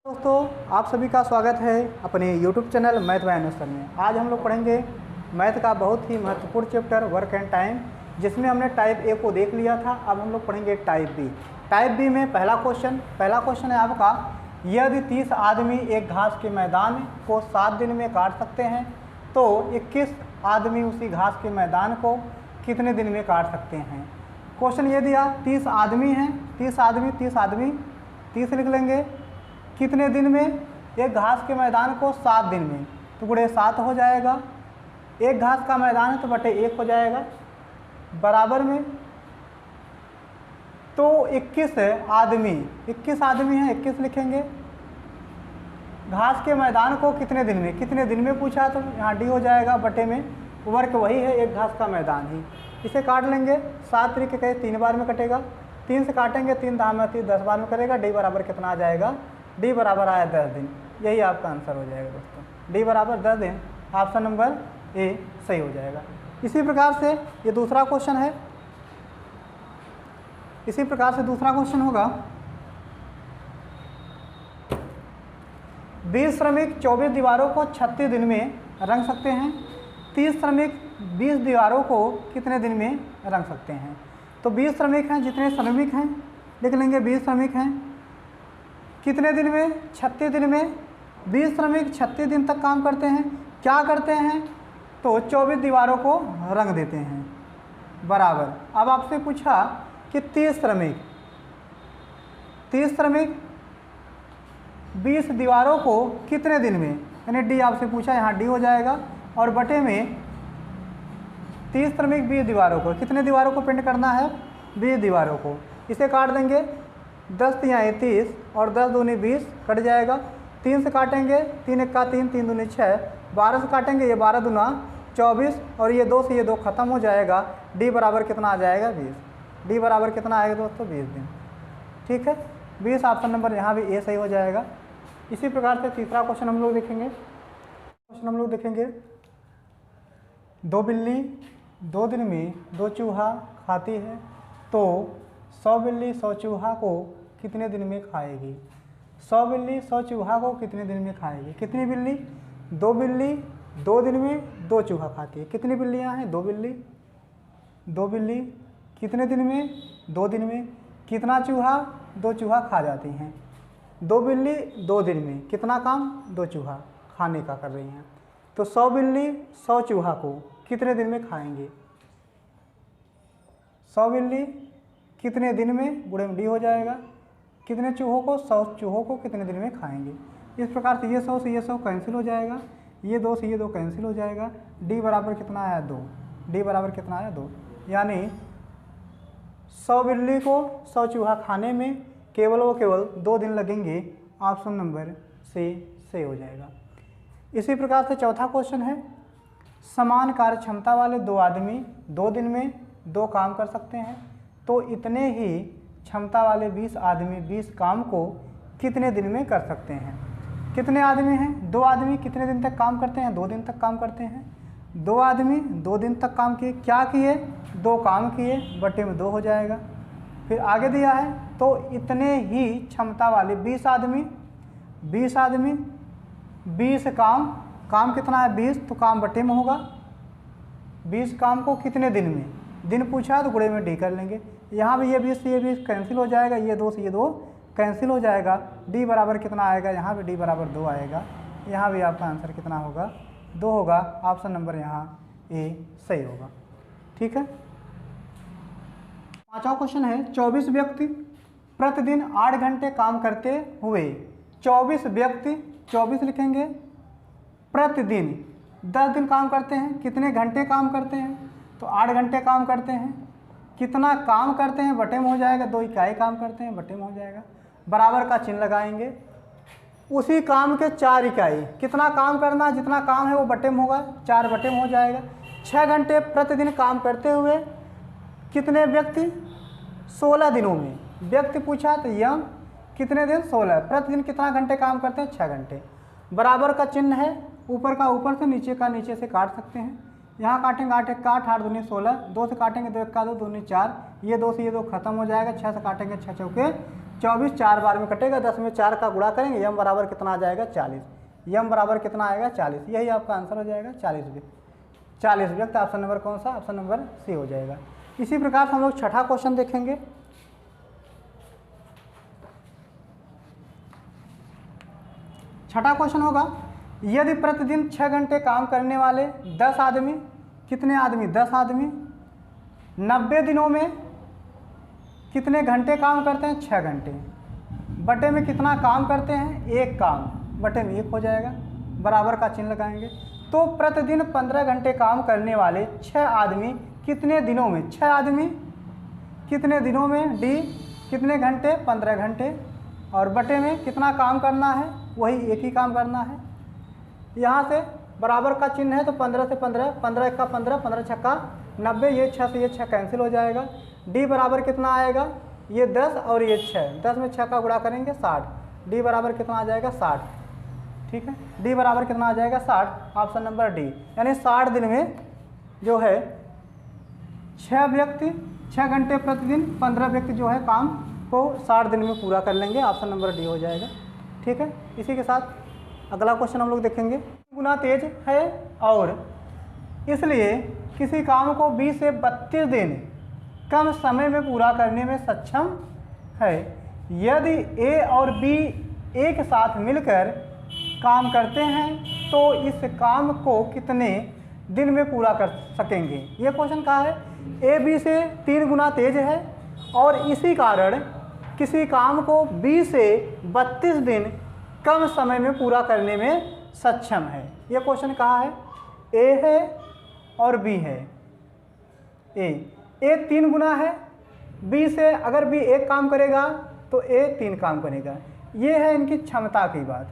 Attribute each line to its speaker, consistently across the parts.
Speaker 1: दोस्तों, आप सभी का स्वागत है अपने YouTube चैनल मैथ बाय अनुज सर में। आज हम लोग पढ़ेंगे मैथ का बहुत ही महत्वपूर्ण चैप्टर वर्क एंड टाइम, जिसमें हमने टाइप ए को देख लिया था। अब हम लोग पढ़ेंगे टाइप बी। टाइप बी में पहला क्वेश्चन है आपका, यदि 30 आदमी एक घास के मैदान को 7 दिन में काट सकते हैं तो 21 आदमी उसी घास के मैदान को कितने दिन में काट सकते हैं। क्वेश्चन ये दिया, 30 आदमी हैं, 30 आदमी 30 लिख लेंगे, कितने दिन में, एक घास के मैदान को 7 दिन में, तो गुणे 7 हो जाएगा। एक घास का मैदान है तो बटे 1 हो जाएगा, बराबर में तो 21 आदमी हैं, 21 लिखेंगे। घास के मैदान को कितने दिन में पूछा तो यहाँ डी हो जाएगा, बटे में वर्क वही है, एक घास का मैदान ही। इसे काट लेंगे, 7 तरीके के 3 बार में कटेगा, 3 से काटेंगे 3 दाम 10 बार में करेगा। डी बराबर कितना आ जाएगा, डी बराबर आया 10 दिन। यही आपका आंसर हो जाएगा दोस्तों, डी बराबर 10 दिन। ऑप्शन नंबर ए सही हो जाएगा। इसी प्रकार से ये दूसरा क्वेश्चन है, इसी प्रकार से दूसरा क्वेश्चन होगा, 20 श्रमिक 24 दीवारों को 36 दिन में रंग सकते हैं। 30 श्रमिक 20 दीवारों को कितने दिन में रंग सकते हैं। तो 20 श्रमिक हैं, जितने श्रमिक हैं लिख लेंगे, 20 श्रमिक हैं, कितने दिन में, 36 दिन में। 20 श्रमिक 36 दिन तक काम करते हैं। क्या करते हैं तो 24 दीवारों को रंग देते हैं, बराबर। अब आपसे पूछा कि 30 श्रमिक 20 दीवारों को कितने दिन में, यानी डी आपसे पूछा, यहाँ डी हो जाएगा, और बटे में 30 श्रमिक 20 दीवारों को, कितने दीवारों को पेंट करना है, 20 दीवारों को। इसे काट देंगे, 10 तिहाई 30 और 10 दूनी 20 कट जाएगा। 3 से काटेंगे, 3 1 का 3, 3 दूनी 6, 12 से काटेंगे, ये 12 दूना 24 और ये 2 से ये 2 खत्म हो जाएगा। डी बराबर कितना आ जाएगा, 20। डी बराबर कितना आएगा दोस्तों, 20 दिन। ठीक है, 20 ऑप्शन नंबर यहाँ भी ए सही हो जाएगा। इसी प्रकार से तीसरा क्वेश्चन हम लोग देखेंगे, 2 बिल्ली 2 दिन में 2 चूहा खाती है तो 100 बिल्ली 100 चूहा को कितने दिन में खाएगी। 100 बिल्ली 100 चूहा को कितने दिन में खाएगी। कितनी बिल्ली, 2 बिल्ली 2 दिन में 2 चूहा खाती है। कितनी बिल्लियाँ हैं, 2 बिल्ली कितने दिन में, 2 दिन में। कितना चूहा, 2 चूहा खा जाती हैं। 2 बिल्ली 2 दिन में, कितना काम, 2 चूहा खाने का कर रही हैं। तो 100 बिल्ली 100 चूहा को कितने दिन में खाएंगे। 100 बिल्ली कितने दिन में, गुणे में डी हो जाएगा, कितने चूहों को, 100 चूहों को कितने दिन में खाएंगे। इस प्रकार से ये 100 से ये 100 कैंसिल हो जाएगा, ये 2 से ये 2 कैंसिल हो जाएगा। डी बराबर कितना आया, 2। डी बराबर कितना आया, 2। यानी 100 बिल्ली को 100 चूहा खाने में केवल 2 दिन लगेंगे। ऑप्शन नंबर सी सही हो जाएगा। इसी प्रकार से चौथा क्वेश्चन है, समान कार्य क्षमता वाले 2 आदमी 2 दिन में 2 काम कर सकते हैं तो इतने ही क्षमता वाले 20 आदमी 20 काम को कितने दिन में कर सकते हैं। कितने आदमी हैं, 2 आदमी कितने दिन तक काम करते हैं, 2 दिन तक काम करते हैं। 2 आदमी 2 दिन तक काम किए, क्या किए, 2 काम किए, बटे में 2 हो जाएगा। फिर आगे दिया है, तो इतने ही क्षमता वाले 20 आदमी 20 काम कितना है, 20, तो काम बटे में होगा। 20 काम को कितने दिन में, दिन पूछा तो गुणे में डी कर लेंगे। यहाँ भी ये 20 से ये 20 कैंसिल हो जाएगा, ये 2 से ये 2 कैंसिल हो जाएगा। डी बराबर कितना आएगा, यहाँ भी डी बराबर 2 आएगा। यहाँ भी आपका आंसर कितना होगा, 2 होगा। ऑप्शन नंबर यहाँ ए सही होगा। ठीक है, पांचवा क्वेश्चन है, 24 व्यक्ति प्रतिदिन 8 घंटे काम करते हुए 24 व्यक्ति, 24 लिखेंगे, प्रतिदिन 10 दिन काम करते हैं। कितने घंटे काम करते हैं, तो 8 घंटे काम करते हैं। कितना काम करते हैं, बटे में हो जाएगा, 2 इकाई काम करते हैं, बटे में हो जाएगा। बराबर का चिन्ह लगाएंगे, उसी काम के 4 इकाई। कितना काम करना है, जितना काम है वो बटे में होगा, 4 बटे में हो जाएगा। 6 घंटे प्रतिदिन काम करते हुए कितने व्यक्ति, 16 दिनों में। व्यक्ति पूछा तो यम कितने दिन, 16। प्रतिदिन कितना घंटे काम करते हैं, 6 घंटे। बराबर का चिन्ह है, ऊपर का ऊपर से, नीचे का नीचे से काट सकते हैं। यहाँ काटेंगे 8 1 8, 8 दूनी 16, 2 से काटेंगे 2 1 2 दूनी 4, ये 2 से ये 2 खत्म हो जाएगा। 6 से काटेंगे 6 चौके 24 4 बार में कटेगा, 10 में 4 का गुणा करेंगे, यम बराबर कितना आ जाएगा 40, यम बराबर कितना आएगा 40, यही आपका आंसर हो जाएगा 40 व्यक्त। ऑप्शन नंबर कौन सा? ऑप्शन नंबर सी हो जाएगा। इसी प्रकार से हम लोग छठा क्वेश्चन देखेंगे। छठा क्वेश्चन होगा, यदि प्रतिदिन 6 घंटे काम करने वाले 10 आदमी, कितने आदमी? 10 आदमी 90 दिनों में कितने घंटे काम करते हैं? 6 घंटे। बटे में कितना काम करते हैं? एक काम, बटे में 1 हो जाएगा, बराबर का चिन्ह लगाएंगे। तो प्रतिदिन 15 घंटे काम करने वाले 6 आदमी कितने दिनों में? 6 आदमी कितने दिनों में? डी कितने घंटे? 15 घंटे। और बटे में कितना काम करना है? वही एक ही काम करना है। यहाँ से बराबर का चिन्ह है तो 15 से 15, 15 1 का 15, 15 6 का 90, ये 6 से ये 6 कैंसिल हो जाएगा। डी बराबर कितना आएगा? ये 10 और ये 6, 10 में 6 का गुणा करेंगे 60, डी बराबर कितना आ जाएगा 60। ठीक है, डी बराबर कितना आ जाएगा 60, ऑप्शन नंबर डी। यानी 60 दिन में जो है 6 व्यक्ति 6 घंटे प्रतिदिन 15 व्यक्ति जो है काम को 60 दिन में पूरा कर लेंगे, ऑप्शन नंबर डी हो जाएगा। ठीक है, इसी के साथ अगला क्वेश्चन हम लोग देखेंगे। गुना तेज है और इसलिए किसी काम को 20 से 32 दिन कम समय में पूरा करने में सक्षम है। यदि ए और बी एक साथ मिलकर काम करते हैं तो इस काम को कितने दिन में पूरा कर सकेंगे? ये क्वेश्चन कहा है ए बी से 3 गुना तेज है और इसी कारण किसी काम को 20 से 32 दिन कम समय में पूरा करने में सक्षम है। ये क्वेश्चन कहा है, ए है और बी है। ए 3 गुना है, बी से अगर बी 1 काम करेगा तो ए 3 काम करेगा। ये है इनकी क्षमता की बात,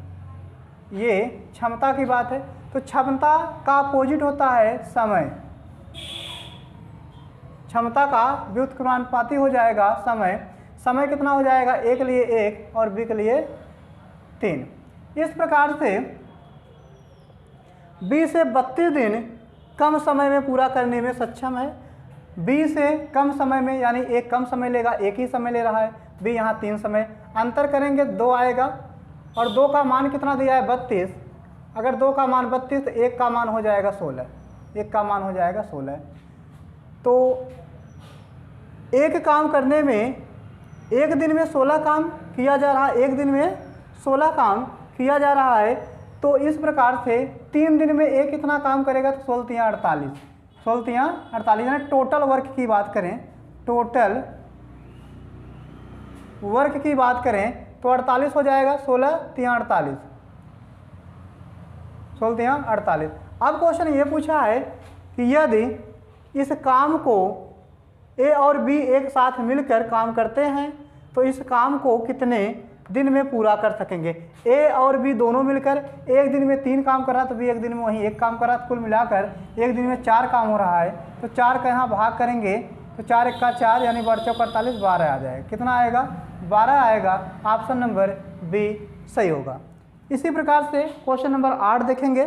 Speaker 1: ये क्षमता की बात है। तो क्षमता का अपोजिट होता है समय, क्षमता का व्युत्क्रमानुपाती हो जाएगा समय। समय कितना हो जाएगा? ए के लिए 1 और बी के लिए 3। इस प्रकार से 20 से 32 दिन कम समय में पूरा करने में सक्षम है। बी से कम समय में, यानी एक कम समय लेगा, एक ही समय ले रहा है, बी यहाँ 3 समय। अंतर करेंगे 2 आएगा और 2 का मान कितना दिया है? 32। अगर 2 का मान 32 तो 1 का मान हो जाएगा 16, 1 का मान हो जाएगा 16। तो एक काम करने में एक दिन में 16 काम किया जा रहा है, एक दिन में 16 काम किया जा रहा है। तो इस प्रकार से 3 दिन में एक कितना काम करेगा? तो 16 तियाँ 48, 16 तियाँ 48। यानी टोटल वर्क की बात करें, टोटल वर्क की बात करें तो 48 हो जाएगा, 16 तियाँ 48, 16 तियाँ 48। अब क्वेश्चन ये पूछा है कि यदि इस काम को ए और बी एक साथ मिलकर काम करते हैं तो इस काम को कितने दिन में पूरा कर सकेंगे? ए और बी दोनों मिलकर एक दिन में 3 काम कर रहा है तो बी एक दिन में वहीं 1 काम कर रहा है, तो कुल मिलाकर एक दिन में 4 काम हो रहा है। तो 4 का यहाँ भाग करेंगे तो 4 1 का 4 यानी 4 चौक 48, 12 आ जाएगा। कितना आएगा? 12 आएगा, ऑप्शन नंबर बी सही होगा। इसी प्रकार से क्वेश्चन नंबर 8 देखेंगे।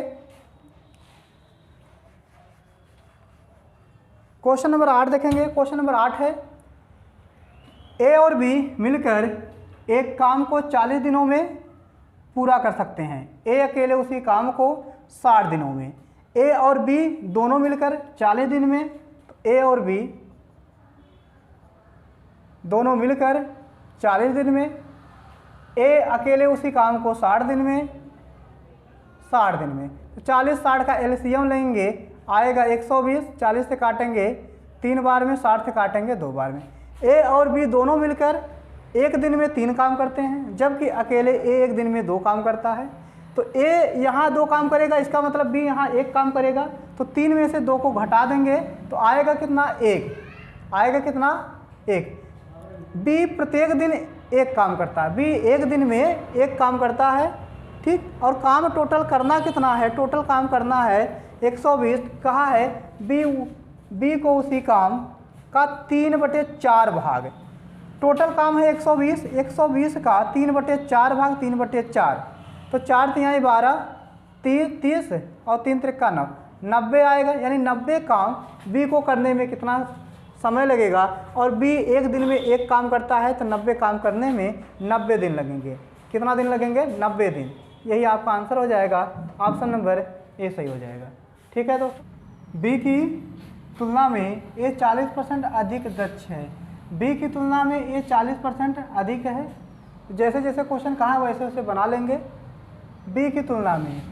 Speaker 1: क्वेश्चन नंबर 8 देखेंगे। क्वेश्चन नंबर 8 है, ए और बी मिलकर एक काम को 40 दिनों में पूरा कर सकते हैं। ए अकेले उसी काम को 60 दिनों में, ए और बी दोनों मिलकर 40 दिन में, तो ए और बी दोनों मिलकर 40 दिन में, ए अकेले उसी काम को 60 दिन में, 60 दिन में। तो 40 60 का एलसीएम लेंगे, आएगा 120, 40 से काटेंगे 3 बार में, 60 से काटेंगे 2 बार में। ए और बी दोनों मिलकर एक दिन में 3 काम करते हैं, जबकि अकेले ए एक दिन में 2 काम करता है। तो ए यहाँ 2 काम करेगा, इसका मतलब बी यहाँ 1 काम करेगा। तो 3 में से 2 को घटा देंगे तो आएगा कितना? 1 आएगा। कितना? 1। बी प्रत्येक दिन 1 काम करता है, बी एक दिन में 1 काम करता है। ठीक, और काम टोटल करना कितना है? टोटल काम करना है 120। कहा है बी को उसी काम का 3/4 भाग, टोटल काम है 120, 120 का 3/4 भाग 3/4, तो 4 तिहाई 12, 30 और 3 त्रिका 9, 90 आएगा। यानी 90 काम बी को करने में कितना समय लगेगा, और बी एक दिन में एक काम करता है तो 90 काम करने में 90 दिन लगेंगे। कितना दिन लगेंगे? 90 दिन। यही आपका आंसर हो जाएगा, ऑप्शन नंबर ए सही हो जाएगा। ठीक है दोस्तों, बी की तुलना में ए 40% अधिक दक्ष है। बी की तुलना में ए 40% अधिक है। जैसे जैसे क्वेश्चन कहाँ है वैसे वैसे बना लेंगे। बी की तुलना में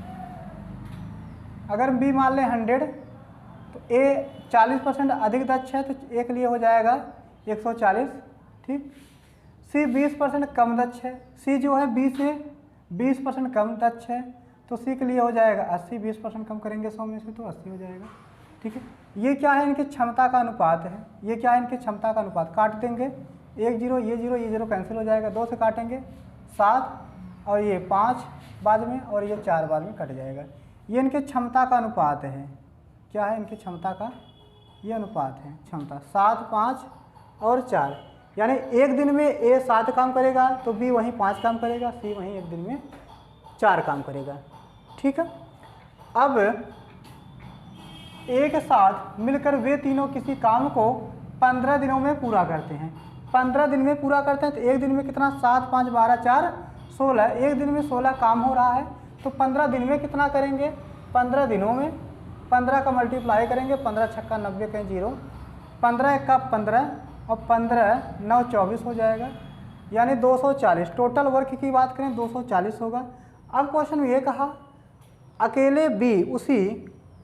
Speaker 1: अगर बी मान लें 100 तो ए 40% अधिक दक्ष है, तो ए के लिए हो जाएगा 140। ठीक। सी 20% कम दक्ष है। सी जो है बी से 20% कम दक्ष है, तो सी के लिए हो जाएगा 80। 20% कम करेंगे 100 में से तो 80 हो जाएगा। ठीक है। ये क्या है? इनकी क्षमता का अनुपात है। ये क्या है? इनकी क्षमता का अनुपात। काट देंगे, 1 0, ये 0, ये 0 कैंसिल हो जाएगा। 2 से काटेंगे 7, और ये 5 बाद में, और ये 4 बाद में कट जाएगा। ये इनके क्षमता का अनुपात है। क्या है? इनकी क्षमता का ये अनुपात है, क्षमता। 7, 5 और 4, यानी एक दिन में ए 7 काम करेगा तो बी वहीं 5 काम करेगा, सी वहीं एक दिन में 4 काम करेगा। ठीक है। अब एक साथ मिलकर वे तीनों किसी काम को 15 दिनों में पूरा करते हैं। 15 दिन में पूरा करते हैं तो एक दिन में कितना? 7, 5, 12, 4, 16। एक दिन में 16 काम हो रहा है, तो 15 दिन में कितना करेंगे? 15 दिनों में 15 का मल्टीप्लाई करेंगे। 15 छक्का 90 कहीं 0, 15 1 का 15, और 15 9 24 हो जाएगा, यानी 240। टोटल वर्क की बात करें 240 होगा। अब क्वेश्चन में ये कहा अकेले बी उसी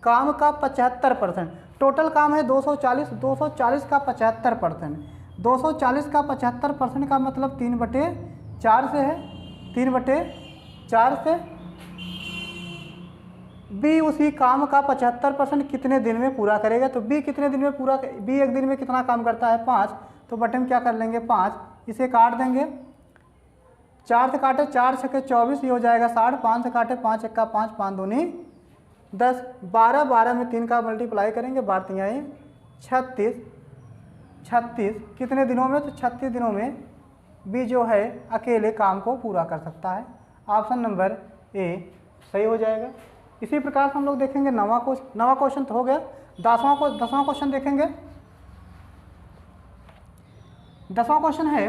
Speaker 1: काम का 75%, टोटल काम है 240, 240 का 75%, 240 का 75% का मतलब 3/4 से है, 3/4 से। बी उसी काम का 75% कितने दिन में पूरा करेगा? तो बी कितने दिन में पूरा? बी एक दिन में कितना काम करता है? 5। तो बटे में क्या कर लेंगे? 5। इसे काट देंगे, 4 से काटे 4 छक्के 24, ये हो जाएगा 60। 5 से काटे 5 1 का 5, 5 दूनी 10, 12, 12 में 3 का मल्टीप्लाई करेंगे, 12 3 36। 36 कितने दिनों में? तो 36 दिनों में बी जो है अकेले काम को पूरा कर सकता है। ऑप्शन नंबर ए सही हो जाएगा। इसी प्रकार से हम लोग देखेंगे नवा क्वेश्चन तो हो गया। 10वां क्वेश्चन देखेंगे। 10वां क्वेश्चन है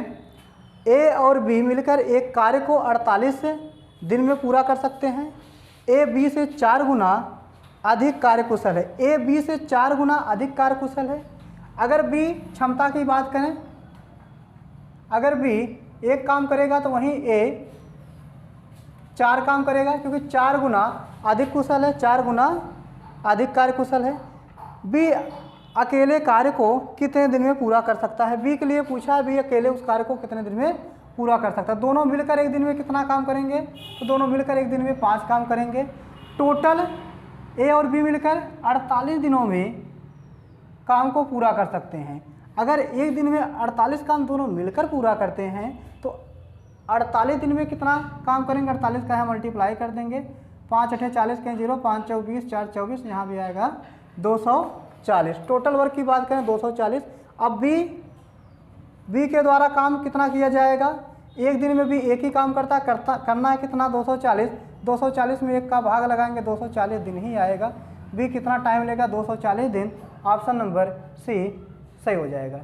Speaker 1: ए और बी मिलकर एक कार्य को 48 दिन में पूरा कर सकते हैं। ए बी से 4 गुना अधिक कार्यकुशल है। ए बी से 4 गुना अधिक कार्यकुशल है। अगर बी क्षमता की बात करें, अगर बी एक काम करेगा तो वहीं ए 4 काम करेगा, क्योंकि 4 गुना अधिक कुशल है, 4 गुना अधिक कार्यकुशल है। बी अकेले कार्य को कितने दिन में पूरा कर सकता है? बी के लिए पूछा है, बी अकेले उस कार्य को कितने दिन में पूरा कर सकता है। दोनों मिलकर एक दिन में कितना काम करेंगे? तो दोनों मिलकर एक दिन में 5 काम करेंगे। टोटल ए और बी मिलकर 48 दिनों में काम को पूरा कर सकते हैं। अगर एक दिन में 48 काम दोनों मिलकर पूरा करते हैं तो 48 दिन में कितना काम करेंगे? 48 का है मल्टीप्लाई कर देंगे, 5 8 40 कहीं 0, 5 4 20, 4 24, यहाँ भी आएगा 240। टोटल वर्क की बात करें 240। अब बी के द्वारा काम कितना किया जाएगा? एक दिन में भी एक ही काम करना है कितना? 240। 240 में 1 का भाग लगाएंगे, 240 दिन ही आएगा। बी कितना टाइम लेगा? 240 दिन। ऑप्शन नंबर सी सही हो जाएगा।